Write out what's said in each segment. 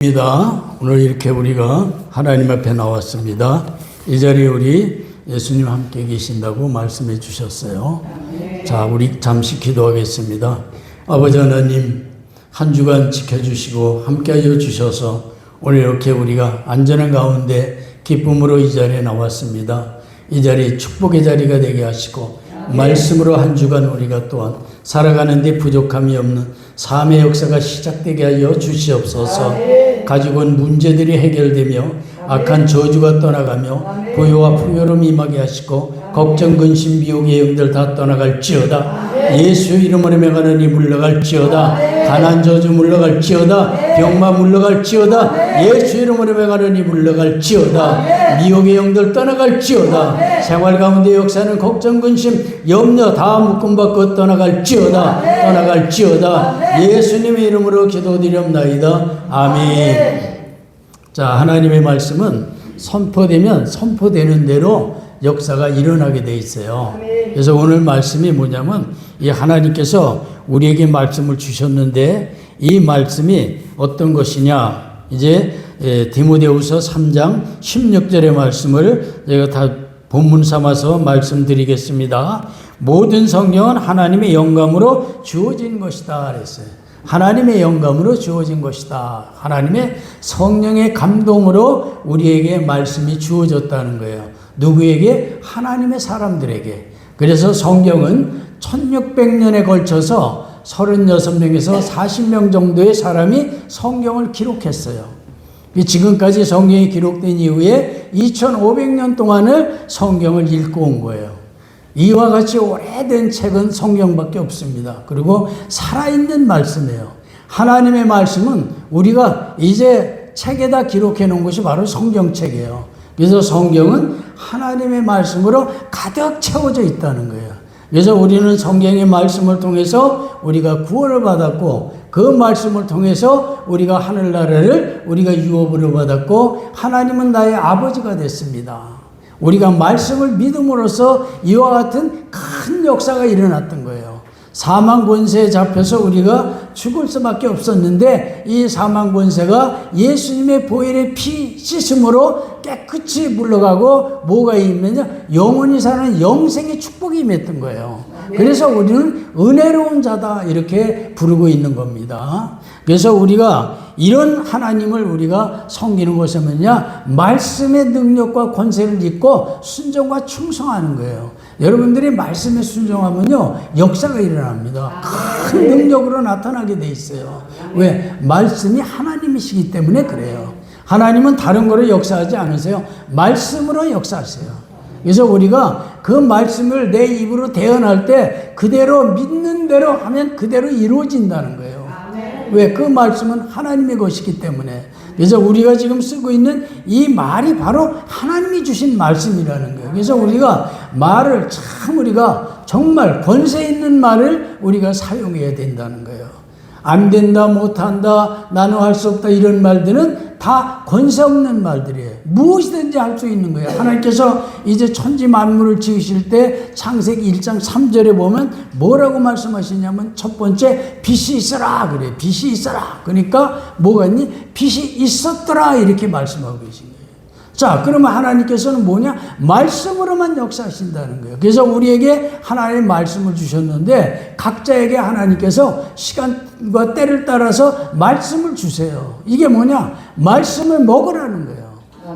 입니다. 오늘 이렇게 우리가 하나님 앞에 나왔습니다. 이 자리에 우리 예수님 함께 계신다고 말씀해 주셨어요. 자, 우리 잠시 기도하겠습니다. 아버지 하나님, 한 주간 지켜주시고 함께하여 주셔서 오늘 이렇게 우리가 안전한 가운데 기쁨으로 이 자리에 나왔습니다. 이 자리 축복의 자리가 되게 하시고 말씀으로 한 주간 우리가 또한 살아가는 데 부족함이 없는 삶의 역사가 시작되게 하여 주시옵소서. 가지고 온 문제들이 해결되며 악한 저주가 떠나가며 고요와 풍요로움이 임하게 하시고 걱정, 근심, 미혹의 영들 다 떠나갈지어다. 예수 이름으로 명하느니 물러갈지어다. 가난 저주 물러갈지어다. 병마 물러갈지어다. 예수 이름으로 명하느니 물러갈지어다. 미혹의 영들 떠나갈지어다. 생활 가운데 역사는 걱정, 근심, 염려 다 묶음받고 떠나갈지어다. 떠나갈지어다. 예수님의 이름으로 기도드리옵나이다. 아멘. 자, 하나님의 말씀은 선포되면 선포되는 대로 역사가 일어나게 돼 있어요. 그래서 오늘 말씀이 뭐냐면 이 하나님께서 우리에게 말씀을 주셨는데 이 말씀이 어떤 것이냐, 이제 디모데후서 3장 16절의 말씀을 제가 다 본문 삼아서 말씀드리겠습니다. 모든 성경은 하나님의 영감으로 주어진 것이다 그랬어요. 하나님의 영감으로 주어진 것이다. 하나님의 성령의 감동으로 우리에게 말씀이 주어졌다는 거예요. 누구에게? 하나님의 사람들에게. 그래서 성경은 1600년에 걸쳐서 36명에서 40명 정도의 사람이 성경을 기록했어요. 지금까지 성경이 기록된 이후에 2500년 동안을 성경을 읽고 온 거예요. 이와 같이 오래된 책은 성경밖에 없습니다. 그리고 살아있는 말씀이에요. 하나님의 말씀은 우리가 이제 책에다 기록해 놓은 것이 바로 성경책이에요. 그래서 성경은 하나님의 말씀으로 가득 채워져 있다는 거예요. 그래서 우리는 성경의 말씀을 통해서 우리가 구원을 받았고, 그 말씀을 통해서 우리가 하늘나라를 우리가 유업으로 받았고, 하나님은 나의 아버지가 됐습니다. 우리가 말씀을 믿음으로써 이와 같은 큰 역사가 일어났던 거예요. 사망 권세에 잡혀서 우리가 죽을 수밖에 없었는데 이 사망 권세가 예수님의 보혈의 피 씻음으로 깨끗이 물러가고 뭐가 있느냐? 영원히 사는 영생의 축복이 임했던 거예요. 그래서 우리는 은혜로운 자다 이렇게 부르고 있는 겁니다. 그래서 우리가 이런 하나님을 우리가 섬기는 것은 뭐냐? 말씀의 능력과 권세를 믿고 순종과 충성하는 거예요. 여러분들이 말씀에 순종하면요, 역사가 일어납니다. 큰 능력으로 나타나게 돼 있어요. 왜? 말씀이 하나님이시기 때문에 그래요. 하나님은 다른 거로 역사하지 않으세요. 말씀으로 역사하세요. 그래서 우리가 그 말씀을 내 입으로 대언할 때 그대로 믿는 대로 하면 그대로 이루어진다는 거예요. 왜? 그 말씀은 하나님의 것이기 때문에. 그래서 우리가 지금 쓰고 있는 이 말이 바로 하나님이 주신 말씀이라는 거예요. 그래서 우리가 말을 참 우리가 정말 권세 있는 말을 우리가 사용해야 된다는 거예요. 안 된다, 못한다, 나는 할 수 없다 이런 말들은 다 권세 없는 말들이에요. 무엇이든지 할 수 있는 거예요. 하나님께서 이제 천지 만물을 지으실 때 창세기 1장 3절에 보면 뭐라고 말씀하시냐면 첫 번째 빛이 있어라 그래요. 빛이 있어라. 그러니까 뭐가 있니? 빛이 있었더라 이렇게 말씀하고 계신 거예요. 자, 그러면 하나님께서는 뭐냐? 말씀으로만 역사하신다는 거예요. 그래서 우리에게 하나님의 말씀을 주셨는데 각자에게 하나님께서 시간과 때를 따라서 말씀을 주세요. 이게 뭐냐? 말씀을 먹으라는 거예요.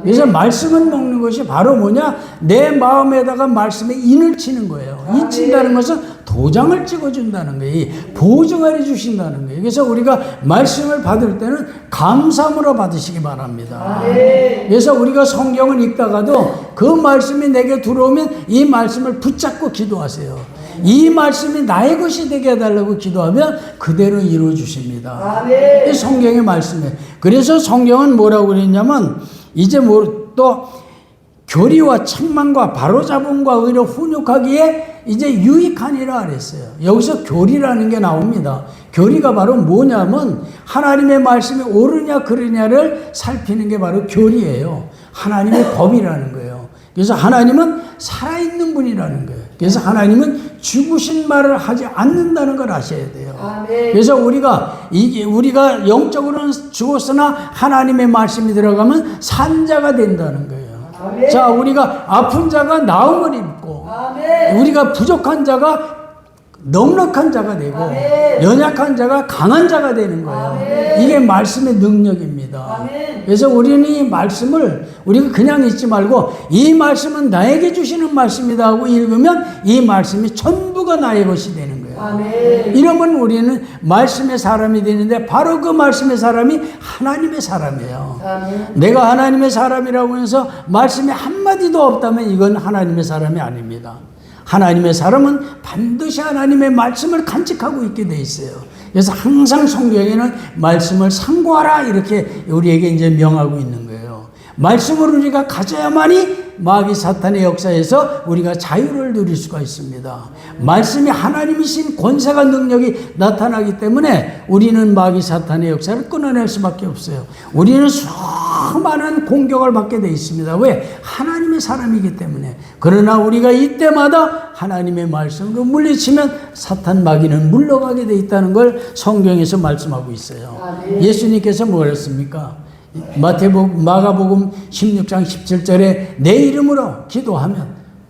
그래서 말씀을 먹는 것이 바로 뭐냐? 내 마음에다가 말씀에 인을 치는 거예요. 인 친다는 것은 도장을 찍어준다는 거예요. 보증을 주신다는 거예요. 그래서 우리가 말씀을 받을 때는 감사함으로 받으시기 바랍니다. 그래서 우리가 성경을 읽다가도 그 말씀이 내게 들어오면 이 말씀을 붙잡고 기도하세요. 이 말씀이 나의 것이 되게 해달라고 기도하면 그대로 이루어 주십니다. 이 성경의 말씀이에요. 그래서 성경은 뭐라고 그랬냐면 이제 또 교리와 책망과 바로잡음과 의로 훈육하기에 이제 유익하니라 그랬어요. 여기서 교리라는 게 나옵니다. 교리가 바로 뭐냐면 하나님의 말씀이 옳으냐 그르냐를 살피는 게 바로 교리예요. 하나님의 법이라는 거예요. 그래서 하나님은 살아있는 분이라는 거예요. 그래서 하나님은 죽으신 말을 하지 않는다는 걸 아셔야 돼요. 아멘. 그래서 우리가 영적으로는 죽었으나 하나님의 말씀이 들어가면 산 자가 된다는 거예요. 아멘. 자, 우리가 아픈 자가 나음을 입고, 아멘. 우리가 부족한 자가 넉넉한 자가 되고, 아멘. 연약한 자가 강한 자가 되는 거예요. 아멘. 이게 말씀의 능력입니다. 아멘. 그래서 우리는 이 말씀을 우리가 그냥 읽지 말고 이 말씀은 나에게 주시는 말씀이다 하고 읽으면 이 말씀이 전부가 나의 것이 되는 거예요. 아멘. 이러면 우리는 말씀의 사람이 되는데 바로 그 말씀의 사람이 하나님의 사람이에요. 아멘. 내가 하나님의 사람이라고 해서 말씀이 한마디도 없다면 이건 하나님의 사람이 아닙니다. 하나님의 사람은 반드시 하나님의 말씀을 간직하고 있게 돼 있어요. 그래서 항상 성경에는 말씀을 상고하라 이렇게 우리에게 이제 명하고 있는 거예요. 말씀을 우리가 가져야만이 마귀 사탄의 역사에서 우리가 자유를 누릴 수가 있습니다. 말씀이 하나님이신 권세가 능력이 나타나기 때문에 우리는 마귀 사탄의 역사를 끊어낼 수밖에 없어요. 우리는 수많은 공격을 받게 돼 있습니다. 왜? 하나님의 사람이기 때문에. 그러나 우리가 이때마다 하나님의 말씀으로 물리치면 사탄 마귀는 물러가게 돼 있다는 걸 성경에서 말씀하고 있어요. 예수님께서 뭐 그랬습니까? 마가복음 16장 17절에 내 이름으로 기도하면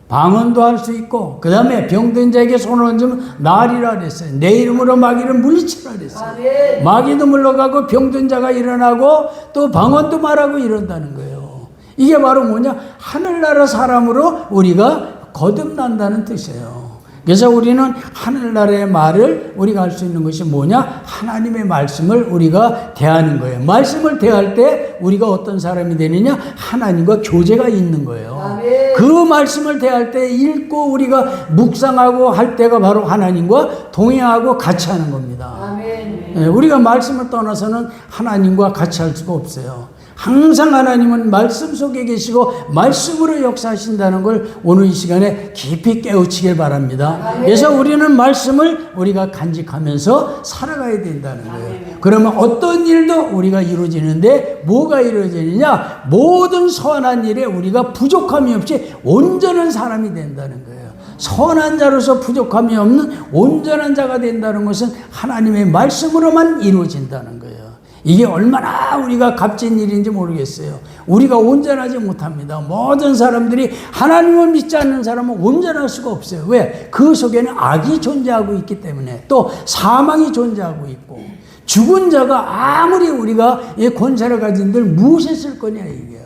방언도 할 수 있고 그 다음에 병든 자에게 손을 얹으면 나으리라 그랬어요. 내 이름으로 마귀를 물리치라 그랬어요. 마귀도 물러가고 병든 자가 일어나고 또 방언도 말하고 이런다는 거예요. 이게 바로 뭐냐? 하늘나라 사람으로 우리가 거듭난다는 뜻이에요. 그래서 우리는 하늘나라의 말을 우리가 할 수 있는 것이 뭐냐? 하나님의 말씀을 우리가 대하는 거예요. 말씀을 대할 때 우리가 어떤 사람이 되느냐? 하나님과 교제가 있는 거예요. 아멘. 그 말씀을 대할 때 읽고 우리가 묵상하고 할 때가 바로 하나님과 동행하고 같이 하는 겁니다. 아멘. 우리가 말씀을 떠나서는 하나님과 같이 할 수가 없어요. 항상 하나님은 말씀 속에 계시고 말씀으로 역사하신다는 걸 오늘 이 시간에 깊이 깨우치길 바랍니다. 그래서 우리는 말씀을 우리가 간직하면서 살아가야 된다는 거예요. 그러면 어떤 일도 우리가 이루어지는데 뭐가 이루어지느냐? 모든 선한 일에 우리가 부족함이 없이 온전한 사람이 된다는 거예요. 선한 자로서 부족함이 없는 온전한 자가 된다는 것은 하나님의 말씀으로만 이루어진다는 거예요. 이게 얼마나 우리가 값진 일인지 모르겠어요. 우리가 온전하지 못합니다. 모든 사람들이 하나님을 믿지 않는 사람은 온전할 수가 없어요. 왜? 그 속에는 악이 존재하고 있기 때문에 또 사망이 존재하고 있고 죽은 자가 아무리 우리가 권세를 가진들 무엇했을 거냐 이게요.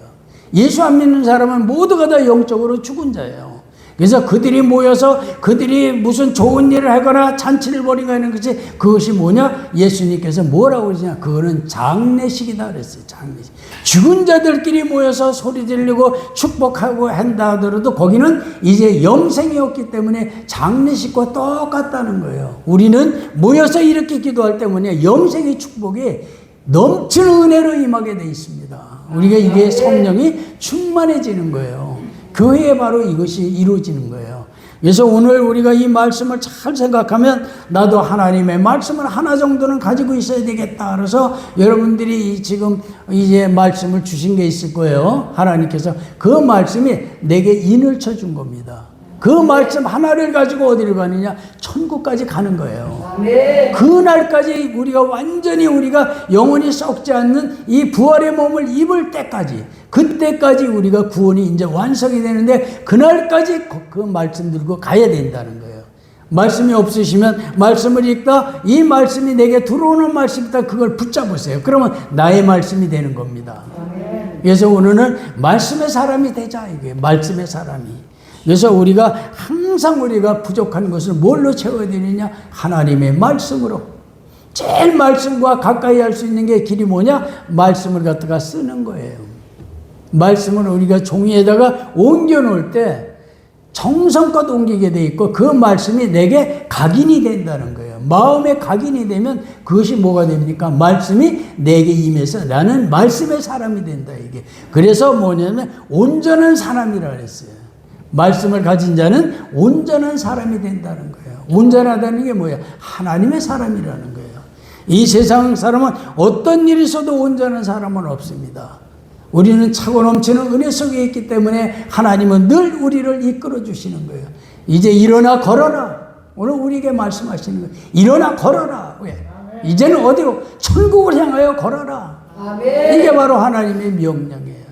예수 안 믿는 사람은 모두가 다 영적으로 죽은 자예요. 그래서 그들이 모여서 그들이 무슨 좋은 일을 하거나 잔치를 벌이거나 하는 것이 그것이 뭐냐? 예수님께서 뭐라고 그러시냐? 그거는 장례식이다 그랬어요. 장례식. 죽은 자들끼리 모여서 소리 지르고 축복하고 한다 하더라도 거기는 이제 영생이었기 때문에 장례식과 똑같다는 거예요. 우리는 모여서 이렇게 기도할 때 뭐냐? 영생의 축복이 넘치는 은혜로 임하게 돼 있습니다. 우리가 이게 성령이 충만해지는 거예요. 교회에 바로 이것이 이루어지는 거예요. 그래서 오늘 우리가 이 말씀을 잘 생각하면 나도 하나님의 말씀을 하나 정도는 가지고 있어야 되겠다. 그래서 여러분들이 지금 이제 말씀을 주신 게 있을 거예요. 하나님께서 그 말씀이 내게 인을 쳐준 겁니다. 그 말씀 하나를 가지고 어디를 가느냐? 천국까지 가는 거예요. 아멘. 그날까지 우리가 완전히 우리가 영원히 썩지 않는 이 부활의 몸을 입을 때까지 그때까지 우리가 구원이 이제 완성이 되는데 그날까지 그 말씀 들고 가야 된다는 거예요. 말씀이 없으시면 말씀을 읽다 이 말씀이 내게 들어오는 말씀이다 그걸 붙잡으세요. 그러면 나의 말씀이 되는 겁니다. 그래서 오늘은 말씀의 사람이 되자 이게 말씀의 사람이. 그래서 우리가 항상 우리가 부족한 것을 뭘로 채워야 되느냐? 하나님의 말씀으로. 제일 말씀과 가까이 할 수 있는 게 길이 뭐냐? 말씀을 갖다가 쓰는 거예요. 말씀을 우리가 종이에다가 옮겨 놓을 때 정성껏 옮기게 돼 있고 그 말씀이 내게 각인이 된다는 거예요. 마음에 각인이 되면 그것이 뭐가 됩니까? 말씀이 내게 임해서 나는 말씀의 사람이 된다 이게. 그래서 뭐냐면 온전한 사람이라 그랬어요. 말씀을 가진 자는 온전한 사람이 된다는 거예요. 온전하다는 게 뭐예요? 하나님의 사람이라는 거예요. 이 세상 사람은 어떤 일이 있어도 온전한 사람은 없습니다. 우리는 차고 넘치는 은혜 속에 있기 때문에 하나님은 늘 우리를 이끌어 주시는 거예요. 이제 일어나 걸어라. 오늘 우리에게 말씀하시는 거예요. 일어나 걸어라. 왜? 이제는 어디로? 천국을 향하여 걸어라. 아멘. 이게 바로 하나님의 명령이에요.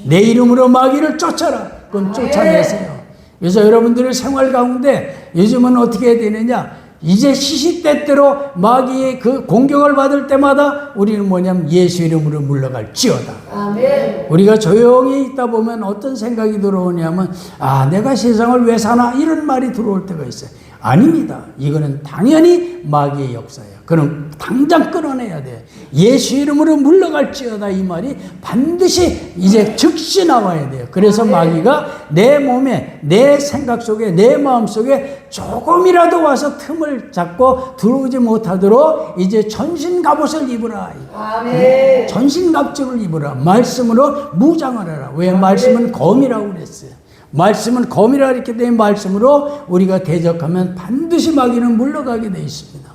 내 이름으로 마귀를 쫓아라. 그럼 쫓아내세요. 그래서 여러분들의 생활 가운데 요즘은 어떻게 해야 되느냐? 이제 시시때때로 마귀의 그 공격을 받을 때마다 우리는 뭐냐면 예수 이름으로 물러갈지어다. 아멘. 우리가 조용히 있다 보면 어떤 생각이 들어오냐면 아, 내가 세상을 왜 사나? 이런 말이 들어올 때가 있어요. 아닙니다. 이거는 당연히 마귀의 역사예요. 그럼 당장 끊어내야 돼요. 예수 이름으로 물러갈지어다 이 말이 반드시 이제 즉시 나와야 돼요. 그래서 마귀가 내 몸에, 내 생각 속에, 내 마음 속에 조금이라도 와서 틈을 잡고 들어오지 못하도록 이제 전신갑옷을 입으라. 아멘. 전신갑주를 입으라. 말씀으로 무장을 해라. 왜? 말씀은 검이라고 그랬어요. 말씀은 검이라 이렇게 된 말씀으로 우리가 대적하면 반드시 마귀는 물러가게 되어 있습니다.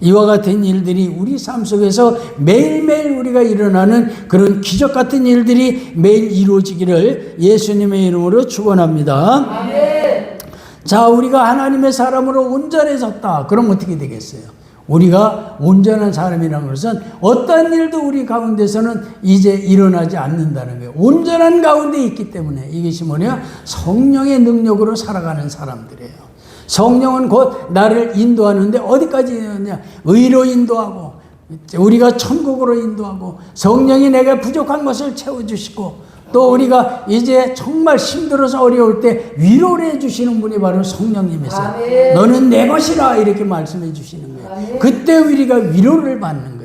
이와 같은 일들이 우리 삶 속에서 매일매일 우리가 일어나는 그런 기적 같은 일들이 매일 이루어지기를 예수님의 이름으로 축원합니다. 아멘. 자, 우리가 하나님의 사람으로 온전해졌다. 그럼 어떻게 되겠어요? 우리가 온전한 사람이라는 것은 어떤 일도 우리 가운데서는 이제 일어나지 않는다는 거예요. 온전한 가운데 있기 때문에 이것이 뭐냐? 성령의 능력으로 살아가는 사람들이에요. 성령은 곧 나를 인도하는데 어디까지 있느냐? 의로 인도하고 우리가 천국으로 인도하고 성령이 내가 부족한 것을 채워주시고 또 우리가 이제 정말 힘들어서 어려울 때 위로를 해주시는 분이 바로 성령님이세요. 아멘. 너는 내 것이라 이렇게 말씀해 주시는 거예요. 아멘. 그때 우리가 위로를 받는 거예요.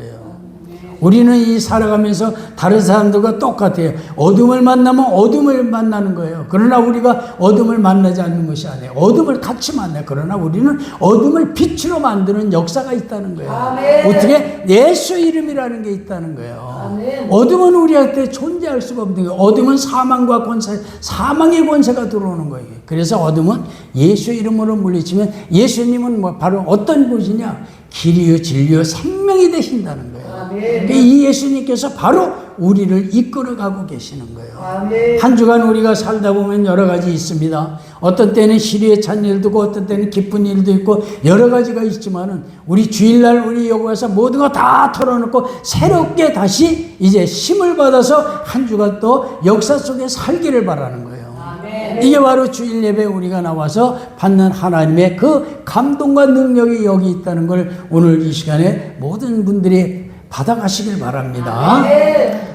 우리는 이 살아가면서 다른 사람들과 똑같아요. 어둠을 만나면 어둠을 만나는 거예요. 그러나 우리가 어둠을 만나지 않는 것이 아니에요. 어둠을 같이 만나요. 그러나 우리는 어둠을 빛으로 만드는 역사가 있다는 거예요. 아멘. 어떻게? 예수 이름이라는 게 있다는 거예요. 아멘. 어둠은 우리한테 존재할 수가 없는 거예요. 어둠은 사망과 권세, 사망의 권세가 들어오는 거예요. 그래서 어둠은 예수 이름으로 물리치면 예수님은 뭐 바로 어떤 분이냐? 길이요 진리요 생명이 되신다는 거예요. 아멘. 이 예수님께서 바로 우리를 이끌어가고 계시는 거예요. 아멘. 한 주간 우리가 살다 보면 여러 가지 있습니다. 어떤 때는 시리에 찬 일도 있고 어떤 때는 기쁜 일도 있고 여러 가지가 있지만은 우리 주일날 우리 여기 와서 모든 거 다 털어놓고 새롭게 다시 이제 힘을 받아서 한 주간 또 역사 속에 살기를 바라는 거예요. 이게 바로 주일 예배 우리가 나와서 받는 하나님의 그 감동과 능력이 여기 있다는 걸 오늘 이 시간에 모든 분들이 받아가시길 바랍니다.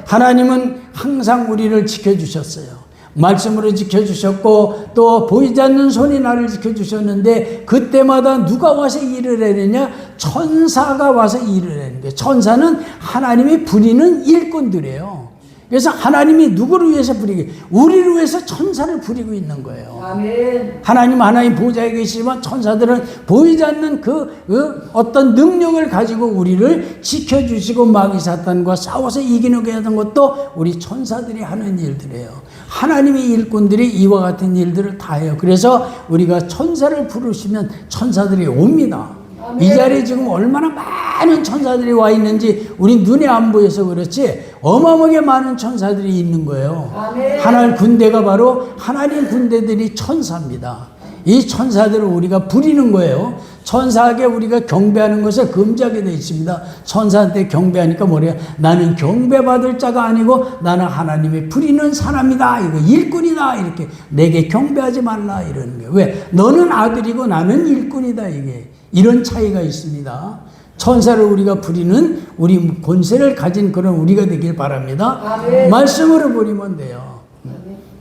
하나님은 항상 우리를 지켜주셨어요. 말씀으로 지켜주셨고 또 보이지 않는 손이 나를 지켜주셨는데 그때마다 누가 와서 일을 해내냐? 천사가 와서 일을 해내는 거예요. 천사는 하나님이 부리는 일꾼들이에요. 그래서 하나님이 누구를 위해서 부리게? 우리를 위해서 천사를 부리고 있는 거예요. 아멘. 하나님 보좌에 계시지만 천사들은 보이지 않는 그 어떤 능력을 가지고 우리를 지켜주시고 마귀 사탄과 싸워서 이기는 게 하는 것도 우리 천사들이 하는 일들이에요. 하나님의 일꾼들이 이와 같은 일들을 다 해요. 그래서 우리가 천사를 부르시면 천사들이 옵니다. 이 자리에 지금 얼마나 많은 천사들이 와 있는지 우리 눈에 안 보여서 그렇지 어마어마하게 많은 천사들이 있는 거예요. 하나님 군대가 바로 하나님 군대들이 천사입니다. 이 천사들을 우리가 부리는 거예요. 천사에게 우리가 경배하는 것을 금지하게 되어 있습니다. 천사한테 경배하니까 뭐래요? 나는 경배받을 자가 아니고 나는 하나님이 부리는 사람이다. 이거 일꾼이다. 이렇게 내게 경배하지 말라 이러는 거예요. 왜? 너는 아들이고 나는 일꾼이다. 이게 이런 차이가 있습니다. 천사를 우리가 부리는 우리 권세를 가진 그런 우리가 되길 바랍니다. 아멘. 말씀으로 부리면 돼요.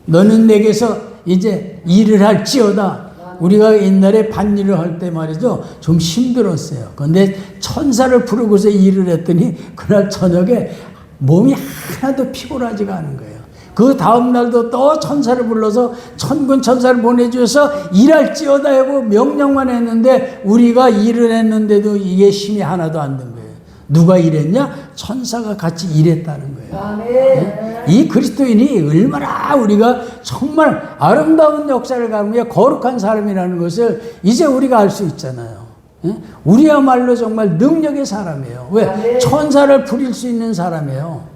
너는 내게서 이제 일을 할지어다. 우리가 옛날에 밭일을 할 때 말이죠. 좀 힘들었어요. 그런데 천사를 부르고서 일을 했더니 그날 저녁에 몸이 하나도 피곤하지가 않은 거예요. 그 다음날도 또 천사를 불러서 천군 천사를 보내주셔서 일할지어다 하고 명령만 했는데 우리가 일을 했는데도 이게 힘이 하나도 안 든 거예요. 누가 일했냐? 천사가 같이 일했다는 거예요. 아멘. 네? 이 그리스도인이 얼마나 우리가 정말 아름다운 역사를 가르며 거룩한 사람이라는 것을 이제 우리가 알 수 있잖아요. 네? 우리야말로 정말 능력의 사람이에요. 왜? 아멘. 천사를 부릴 수 있는 사람이에요.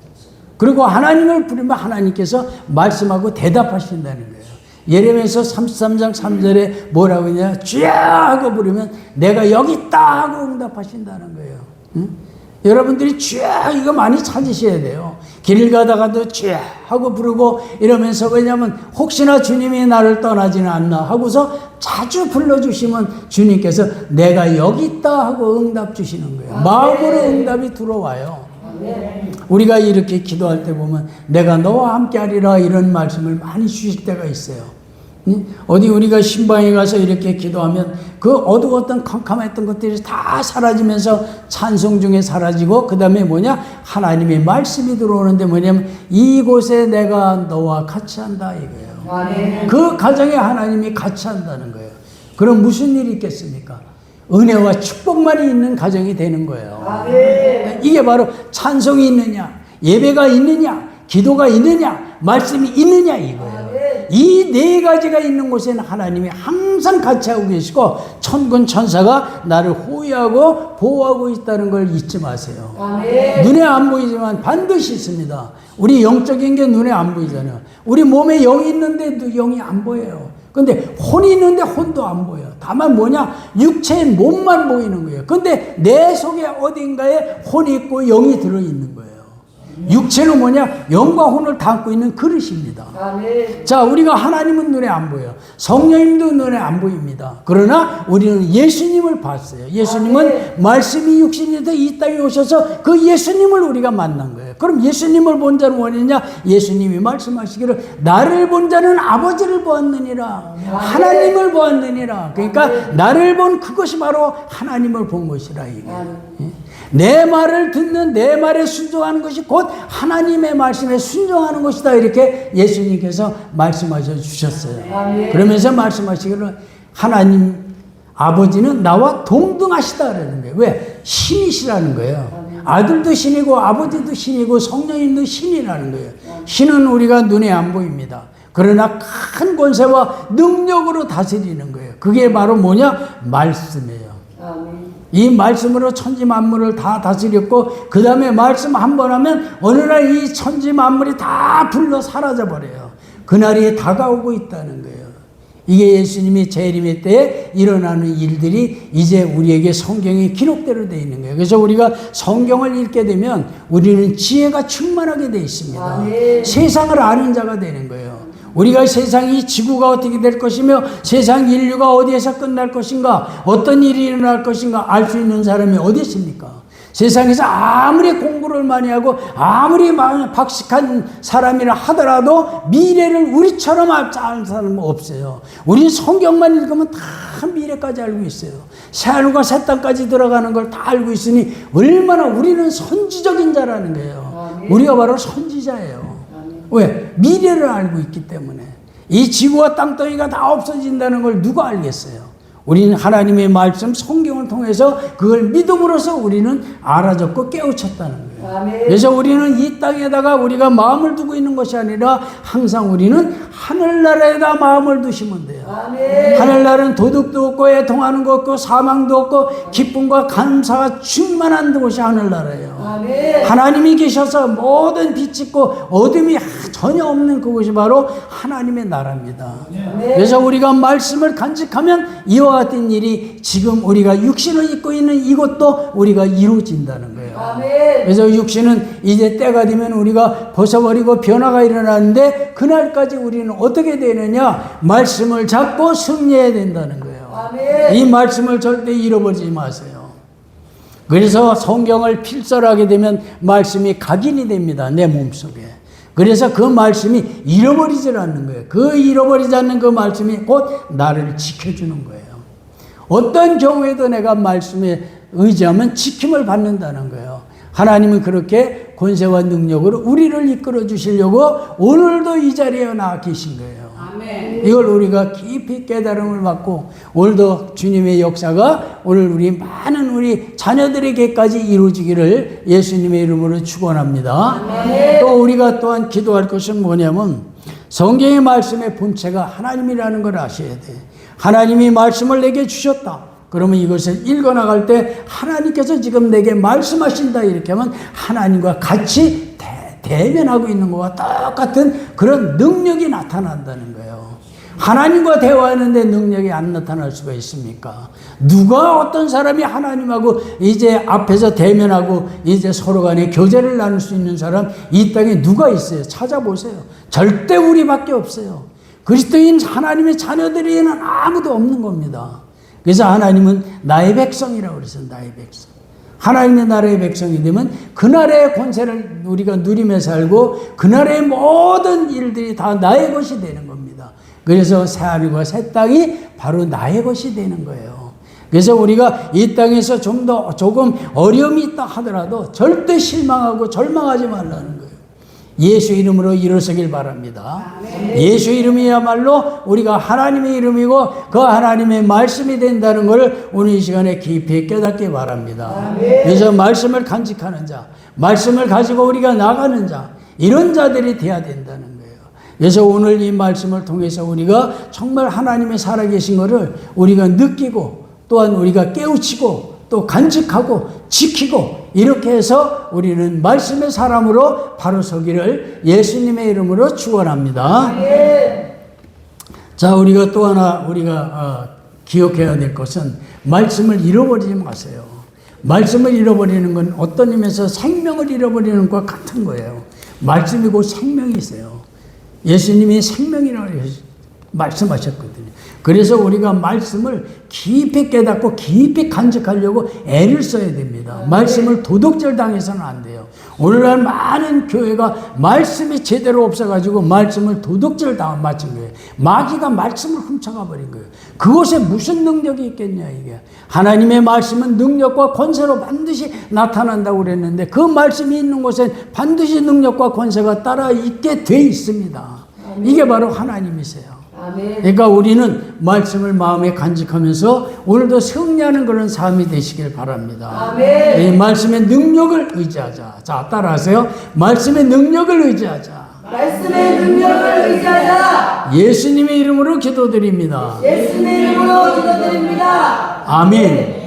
그리고 하나님을 부르면 하나님께서 말씀하고 대답하신다는 거예요. 예레미야서 33장 3절에 뭐라고 하냐? 주야 하고 부르면 내가 여기 있다 하고 응답하신다는 거예요. 응? 여러분들이 주야 이거 많이 찾으셔야 돼요. 길 가다가도 주야 하고 부르고 이러면서, 왜냐하면 혹시나 주님이 나를 떠나지는 않나 하고서 자주 불러주시면 주님께서 내가 여기 있다 하고 응답 주시는 거예요. 마음으로 응답이 들어와요. 우리가 이렇게 기도할 때 보면 내가 너와 함께 하리라 이런 말씀을 많이 주실 때가 있어요. 어디 우리가 신방에 가서 이렇게 기도하면 그 어두웠던 캄캄했던 것들이 다 사라지면서 찬송 중에 사라지고, 그 다음에 뭐냐? 하나님의 말씀이 들어오는데 뭐냐면 이곳에 내가 너와 같이 한다 이거예요. 그 가정에 하나님이 같이 한다는 거예요. 그럼 무슨 일이 있겠습니까? 은혜와 축복만이 있는 가정이 되는 거예요. 이게 바로 찬송이 있느냐, 예배가 있느냐, 기도가 있느냐, 말씀이 있느냐 이거예요. 이 네 가지가 있는 곳에는 하나님이 항상 같이 하고 계시고 천군 천사가 나를 호위하고 보호하고 있다는 걸 잊지 마세요. 눈에 안 보이지만 반드시 있습니다. 우리 영적인 게 눈에 안 보이잖아요. 우리 몸에 영이 있는데 영이 안 보여요. 근데 혼이 있는데 혼도 안 보여. 다만 뭐냐? 육체의 몸만 보이는 거예요. 근데 내 속에 어딘가에 혼이 있고 영이 들어있는 거예요. 육체는 뭐냐? 영과 혼을 담고 있는 그릇입니다. 자, 우리가 하나님은 눈에 안 보여요. 성령님도 눈에 안 보입니다. 그러나 우리는 예수님을 봤어요. 예수님은 말씀이 육신이 돼 이 땅에 오셔서 그 예수님을 우리가 만난 거예요. 그럼 예수님을 본 자는 뭐냐? 예수님이 말씀하시기를 나를 본 자는 아버지를 보았느니라. 하나님을 보았느니라. 그러니까 나를 본 그것이 바로 하나님을 본 것이라 이게. 내 말을 듣는, 내 말에 순종하는 것이 곧 하나님의 말씀에 순종하는 것이다 이렇게 예수님께서 말씀하셔 주셨어요. 그러면서 말씀하시기를 하나님 아버지는 나와 동등하시다 그러는 거예요. 왜? 신이시라는 거예요. 아들도 신이고 아버지도 신이고 성령님도 신이라는 거예요. 신은 우리가 눈에 안 보입니다. 그러나 큰 권세와 능력으로 다스리는 거예요. 그게 바로 뭐냐? 말씀이에요. 이 말씀으로 천지 만물을 다 다스렸고, 그 다음에 말씀 한 번 하면 어느 날 이 천지 만물이 다 불러 사라져 버려요. 그날이 다가오고 있다는 거예요. 이게 예수님이 재림의 때에 일어나는 일들이 이제 우리에게 성경에 기록대로 되어 있는 거예요. 그래서 우리가 성경을 읽게 되면 우리는 지혜가 충만하게 되어 있습니다. 세상을 아는 자가 되는 거예요. 우리가 세상이, 지구가 어떻게 될 것이며 세상 인류가 어디에서 끝날 것인가, 어떤 일이 일어날 것인가 알 수 있는 사람이 어디 있습니까? 세상에서 아무리 공부를 많이 하고 아무리 박식한 사람이라 하더라도 미래를 우리처럼 아는 사람은 없어요. 우리는 성경만 읽으면 다 미래까지 알고 있어요. 새하늘과 새 땅까지 들어가는 걸 다 알고 있으니 얼마나 우리는 선지적인 자라는 거예요. 우리가 바로 선지자예요. 왜? 미래를 알고 있기 때문에. 이 지구와 땅덩이가 다 없어진다는 걸 누가 알겠어요? 우리는 하나님의 말씀, 성경을 통해서 그걸 믿음으로써 우리는 알아졌고 깨우쳤다는 거예요. 그래서 우리는 이 땅에다가 우리가 마음을 두고 있는 것이 아니라 항상 우리는 하늘나라에다 마음을 두시면 돼요. 하늘나라는 도둑도 없고 애통하는 거 없고 사망도 없고 기쁨과 감사가 충만한 곳이 하늘나라예요. 하나님이 계셔서 모든 빛이 있고 어둠이 전혀 없는 그곳이 바로 하나님의 나라입니다. 그래서 우리가 말씀을 간직하면 이와 같은 일이 지금 우리가 육신을 입고 있는 이것도 우리가 이루어진다는 거예요. 그래서 육신은 이제 때가 되면 우리가 벗어버리고 변화가 일어나는데, 그날까지 우리는 어떻게 되느냐? 말씀을 잡고 승리해야 된다는 거예요. 이 말씀을 절대 잃어버리지 마세요. 그래서 성경을 필설하게 되면 말씀이 각인이 됩니다. 내 몸속에. 그래서 그 말씀이 잃어버리질 않는 거예요. 그 잃어버리지 않는 그 말씀이 곧 나를 지켜주는 거예요. 어떤 경우에도 내가 말씀에 의지하면 지킴을 받는다는 거예요. 하나님은 그렇게 권세와 능력으로 우리를 이끌어 주시려고 오늘도 이 자리에 나와 계신 거예요. 이걸 우리가 깊이 깨달음을 받고 오늘도 주님의 역사가 오늘 우리 많은 우리 자녀들에게까지 이루어지기를 예수님의 이름으로 축원합니다. 또 우리가 또한 기도할 것은 뭐냐면 성경의 말씀의 본체가 하나님이라는 걸 아셔야 돼. 하나님이 말씀을 내게 주셨다. 그러면 이것을 읽어나갈 때 하나님께서 지금 내게 말씀하신다 이렇게 하면 하나님과 같이 대면하고 있는 것과 똑같은 그런 능력이 나타난다는 거예요. 하나님과 대화하는데 능력이 안 나타날 수가 있습니까? 누가 어떤 사람이 하나님하고 이제 앞에서 대면하고 이제 서로 간에 교제를 나눌 수 있는 사람 이 땅에 누가 있어요? 찾아보세요. 절대 우리밖에 없어요. 그리스도인 하나님의 자녀들에는 아무도 없는 겁니다. 그래서 하나님은 나의 백성이라고 그랬어요. 나의 백성. 하나님의 나라의 백성이 되면 그 나라의 권세를 우리가 누리며 살고 그 나라의 모든 일들이 다 나의 것이 되는 겁니다. 그래서 새하늘과 새 땅이 바로 나의 것이 되는 거예요. 그래서 우리가 이 땅에서 조금 어려움이 있다 하더라도 절대 실망하고 절망하지 말라는 거예요. 예수 이름으로 일어서길 바랍니다. 예수 이름이야말로 우리가 하나님의 이름이고 그 하나님의 말씀이 된다는 것을 오늘 이 시간에 깊이 깨닫기 바랍니다. 그래서 말씀을 간직하는 자, 말씀을 가지고 우리가 나가는 자, 이런 자들이 돼야 된다는 거예요. 그래서 오늘 이 말씀을 통해서 우리가 정말 하나님의 살아계신 것을 우리가 느끼고 또한 우리가 깨우치고 또 간직하고 지키고 이렇게 해서 우리는 말씀의 사람으로 바로 서기를 예수님의 이름으로 축원합니다. 자, 우리가 또 하나 기억해야 될 것은 말씀을 잃어버리지 마세요. 말씀을 잃어버리는 건 어떤 의미에서 생명을 잃어버리는 것과 같은 거예요. 말씀이 곧 생명이세요. 예수님이 생명이라고 말씀하셨거든요. 그래서 우리가 말씀을 깊이 깨닫고 깊이 간직하려고 애를 써야 됩니다. 말씀을 도둑질 당해서는 안 돼요. 오늘날 많은 교회가 말씀이 제대로 없어가지고 말씀을 도둑질 맞은 거예요. 마귀가 말씀을 훔쳐가 버린 거예요. 그것에 무슨 능력이 있겠냐 이게. 하나님의 말씀은 능력과 권세로 반드시 나타난다고 그랬는데 그 말씀이 있는 곳엔 반드시 능력과 권세가 따라 있게 돼 있습니다. 이게 바로 하나님이세요. 그러니까 우리는 말씀을 마음에 간직하면서 오늘도 승리하는 그런 삶이 되시길 바랍니다. 이 말씀의 능력을 의지하자. 자, 따라하세요. 말씀의 능력을 의지하자. 말씀의 능력을 의지하자. 예수님의 이름으로 기도드립니다. 예수님의 이름으로 기도드립니다. 아멘.